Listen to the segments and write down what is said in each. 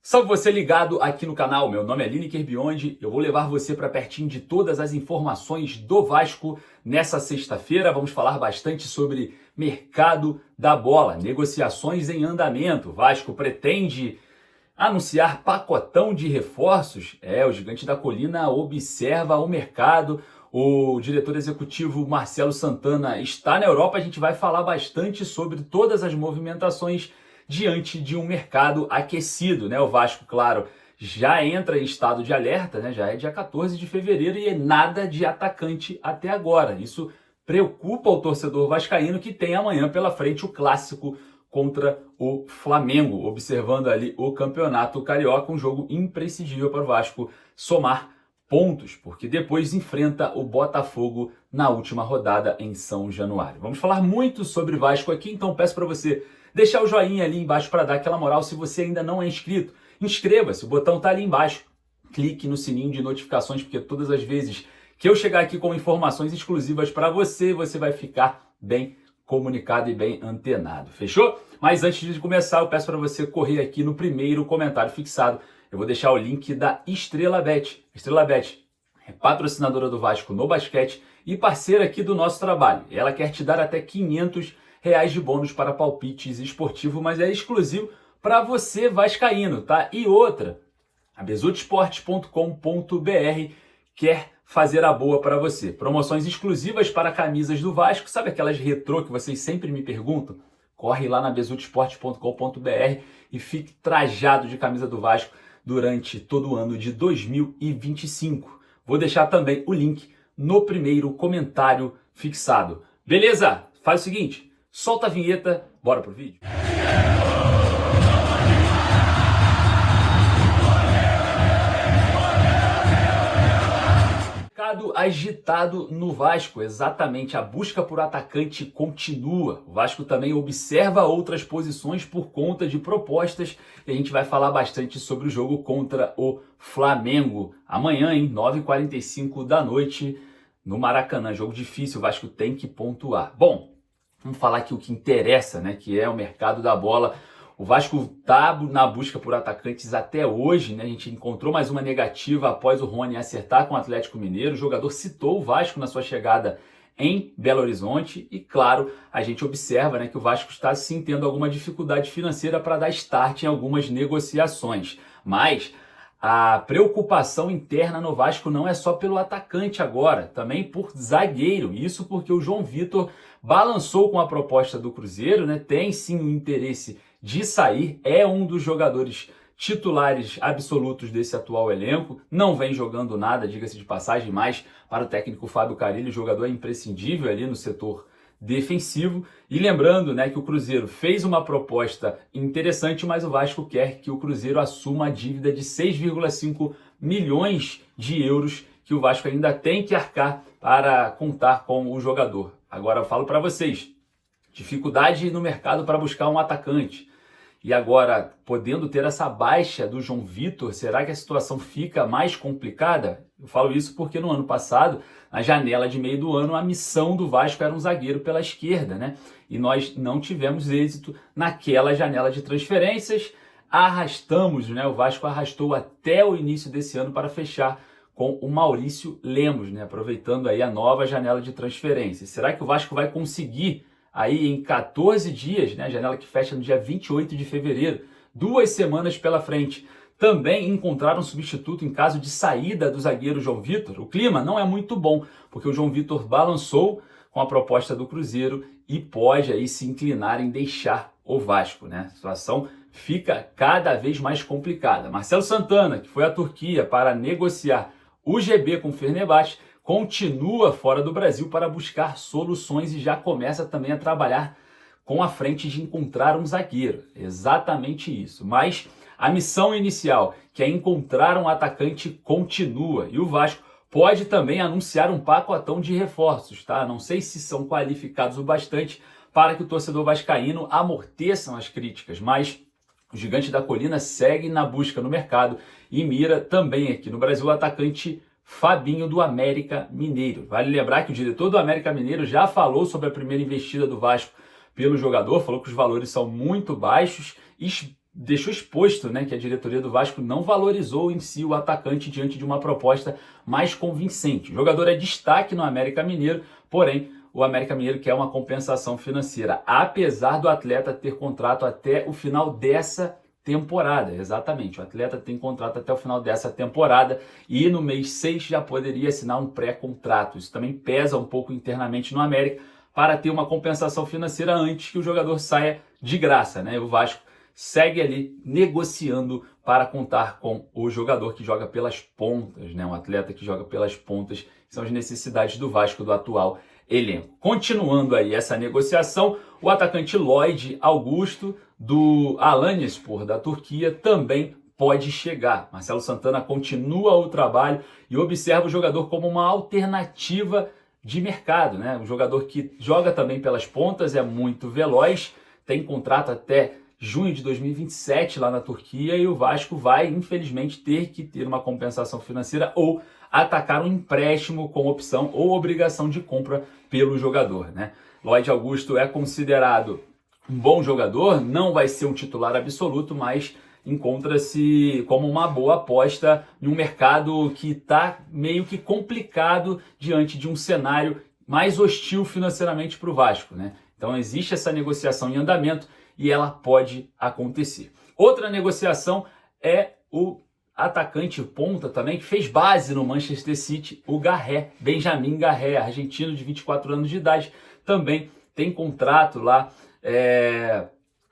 Salve você ligado aqui no canal, meu nome é Lineker Biondi, eu vou levar você para pertinho de todas as informações do Vasco nessa sexta-feira. Vamos falar bastante sobre mercado da bola, negociações em andamento. O Vasco pretende anunciar pacotão de reforços. O Gigante da Colina observa o mercado. O diretor executivo Marcelo Santana está na Europa. A gente vai falar bastante sobre todas as movimentações diante de um mercado aquecido, né? O Vasco, claro, já entra em estado de alerta, né? Já é dia 14 de fevereiro e nada de atacante até agora. Isso preocupa o torcedor vascaíno, que tem amanhã pela frente o clássico contra o Flamengo, observando ali o Campeonato Carioca, um jogo imprescindível para o Vasco somar pontos, porque depois enfrenta o Botafogo na última rodada em São Januário. Vamos falar muito sobre Vasco aqui, então peço para você deixar o joinha ali embaixo para dar aquela moral. Se você ainda não é inscrito, inscreva-se, o botão está ali embaixo. Clique no sininho de notificações, porque todas as vezes que eu chegar aqui com informações exclusivas para você, você vai ficar bem comunicado e bem antenado. Fechou? Mas antes de começar, eu peço para você correr aqui no primeiro comentário fixado. Eu vou deixar o link da Estrela Bet. Estrela Bet é patrocinadora do Vasco no basquete e parceira aqui do nosso trabalho. Ela quer te dar até R$500 de bônus para palpites esportivos, mas é exclusivo para você vascaíno, tá? E outra, a besutesportes.com.br quer fazer a boa para você. Promoções exclusivas para camisas do Vasco, sabe aquelas retrô que vocês sempre me perguntam? Corre lá na besutesportes.com.br e fique trajado de camisa do Vasco durante todo o ano de 2025. Vou deixar também o link no primeiro comentário fixado. Beleza? Faz o seguinte, solta a vinheta, bora pro vídeo. Mercado agitado no Vasco, exatamente, a busca por atacante continua. O Vasco também observa outras posições por conta de propostas e a gente vai falar bastante sobre o jogo contra o Flamengo. Amanhã, 9h45 da noite, no Maracanã, jogo difícil, o Vasco tem que pontuar. Bom, vamos falar aqui o que interessa, né, que é o mercado da bola. O Vasco está na busca por atacantes até hoje, né? A gente encontrou mais uma negativa após o Rony acertar com o Atlético Mineiro. O jogador citou o Vasco na sua chegada em Belo Horizonte e, claro, a gente observa, né, que o Vasco está sim tendo alguma dificuldade financeira para dar start em algumas negociações. Mas a preocupação interna no Vasco não é só pelo atacante agora, também por zagueiro. Isso porque o João Vitor balançou com a proposta do Cruzeiro, né? Tem sim o interesse de sair, é um dos jogadores titulares absolutos desse atual elenco, não vem jogando nada, diga-se de passagem, mas para o técnico Fábio Carille, o jogador é imprescindível ali no setor defensivo. E lembrando, né, que o Cruzeiro fez uma proposta interessante, mas o Vasco quer que o Cruzeiro assuma a dívida de 6,5 milhões de euros que o Vasco ainda tem que arcar para contar com o jogador. Agora eu falo para vocês, dificuldade no mercado para buscar um atacante. E agora, podendo ter essa baixa do João Vitor, será que a situação fica mais complicada? Eu falo isso porque no ano passado, na janela de meio do ano, a missão do Vasco era um zagueiro pela esquerda, né? E nós não tivemos êxito naquela janela de transferências. Arrastamos, né? O Vasco arrastou até o início desse ano para fechar com o Maurício Lemos, né? Aproveitando aí a nova janela de transferências. Será que o Vasco vai conseguir aí em 14 dias, né, a janela que fecha no dia 28 de fevereiro, 2 semanas pela frente, também encontrar um substituto em caso de saída do zagueiro João Vitor? O clima não é muito bom, porque o João Vitor balançou com a proposta do Cruzeiro e pode aí se inclinar em deixar o Vasco, né? A situação fica cada vez mais complicada. Marcelo Santana, que foi à Turquia para negociar o GB com o Fenerbahçe, continua fora do Brasil para buscar soluções e já começa também a trabalhar com a frente de encontrar um zagueiro. Exatamente isso. Mas a missão inicial, que é encontrar um atacante, continua. E o Vasco pode também anunciar um pacotão de reforços, tá? Não sei se são qualificados o bastante para que o torcedor vascaíno amorteçam as críticas, mas o Gigante da Colina segue na busca no mercado e mira também aqui no Brasil o atacante Fabinho do América Mineiro. Vale lembrar que o diretor do América Mineiro já falou sobre a primeira investida do Vasco pelo jogador, falou que os valores são muito baixos deixou exposto, né, que a diretoria do Vasco não valorizou em si o atacante diante de uma proposta mais convincente. O jogador é destaque no América Mineiro, porém o América Mineiro quer uma compensação financeira, apesar do atleta ter contrato até o final dessa temporada. Exatamente, o atleta tem contrato até o final dessa temporada e no mês 6 já poderia assinar um pré-contrato. Isso também pesa um pouco internamente no América para ter uma compensação financeira antes que o jogador saia de graça, né? O Vasco segue ali negociando para contar com o jogador que joga pelas pontas, né? Um atleta que joga pelas pontas, são as necessidades do Vasco do atual elenco. Continuando aí essa negociação, o atacante Lloyd Augusto do Alanyaspor da Turquia também pode chegar. Marcelo Santana continua o trabalho e observa o jogador como uma alternativa de mercado, né? Um jogador que joga também pelas pontas, é muito veloz, tem contrato até junho de 2027 lá na Turquia e o Vasco vai, infelizmente, ter que ter uma compensação financeira ou atacar um empréstimo com opção ou obrigação de compra pelo jogador, né? Lloyd Augusto é considerado um bom jogador, não vai ser um titular absoluto, mas encontra-se como uma boa aposta em um mercado que está meio que complicado diante de um cenário mais hostil financeiramente para o Vasco, né? Então existe essa negociação em andamento e ela pode acontecer. Outra negociação é o atacante ponta também, que fez base no Manchester City, o Garré, Benjamin Garré, argentino de 24 anos de idade, também tem contrato lá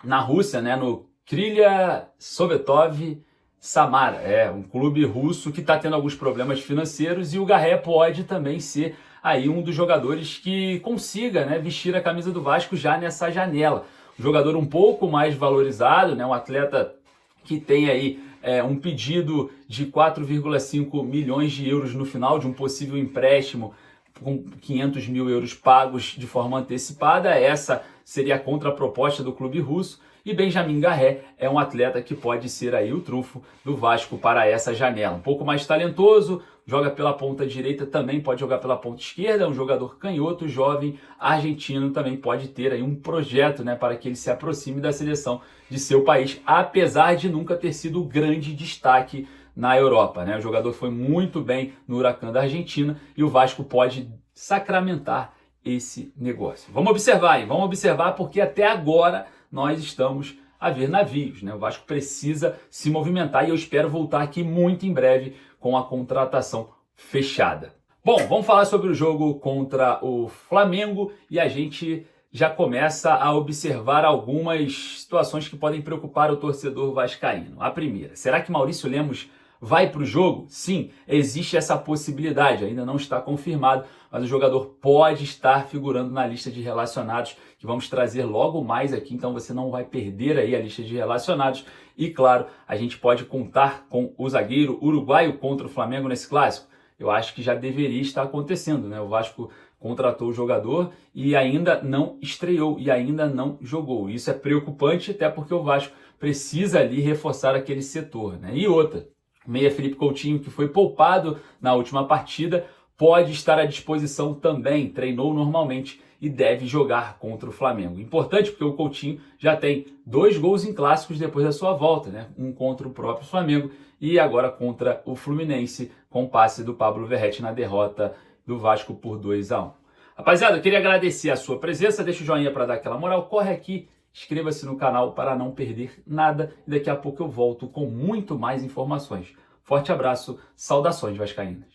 na Rússia, né, no Krylia Sovetov Samara, um clube russo que está tendo alguns problemas financeiros e o Garré pode também ser aí um dos jogadores que consiga, né, vestir a camisa do Vasco já nessa janela. Um jogador um pouco mais valorizado, né, um atleta que tem aí um pedido de 4,5 milhões de euros no final de um possível empréstimo com 500 mil euros pagos de forma antecipada. Essa seria a contraproposta do clube russo. E Benjamin Garré é um atleta que pode ser aí o trunfo do Vasco para essa janela. Um pouco mais talentoso, joga pela ponta direita, também pode jogar pela ponta esquerda, é um jogador canhoto, jovem, argentino, também pode ter aí um projeto, né, para que ele se aproxime da seleção de seu país, apesar de nunca ter sido grande destaque na Europa, né? O jogador foi muito bem no Huracan da Argentina e o Vasco pode sacramentar esse negócio. Vamos observar porque até agora nós estamos a ver navios, né? O Vasco precisa se movimentar e eu espero voltar aqui muito em breve com a contratação fechada. Bom, vamos falar sobre o jogo contra o Flamengo e a gente já começa a observar algumas situações que podem preocupar o torcedor vascaíno. A primeira, será que Maurício Lemos vai para o jogo? Sim, existe essa possibilidade, ainda não está confirmado, mas o jogador pode estar figurando na lista de relacionados, que vamos trazer logo mais aqui, então você não vai perder aí a lista de relacionados. E claro, a gente pode contar com o zagueiro uruguaio contra o Flamengo nesse clássico. Eu acho que já deveria estar acontecendo, né? O Vasco contratou o jogador e ainda não estreou e ainda não jogou. Isso é preocupante, até porque o Vasco precisa ali reforçar aquele setor, né? E outra, o meia Felipe Coutinho, que foi poupado na última partida, pode estar à disposição também, treinou normalmente e deve jogar contra o Flamengo. Importante porque o Coutinho já tem 2 gols em clássicos depois da sua volta, né? Um contra o próprio Flamengo e agora contra o Fluminense, com passe do Pablo Verratti na derrota do Vasco por 2-1. Rapaziada, eu queria agradecer a sua presença, deixa o joinha para dar aquela moral, corre aqui, inscreva-se no canal para não perder nada e daqui a pouco eu volto com muito mais informações. Forte abraço, saudações vascaínas.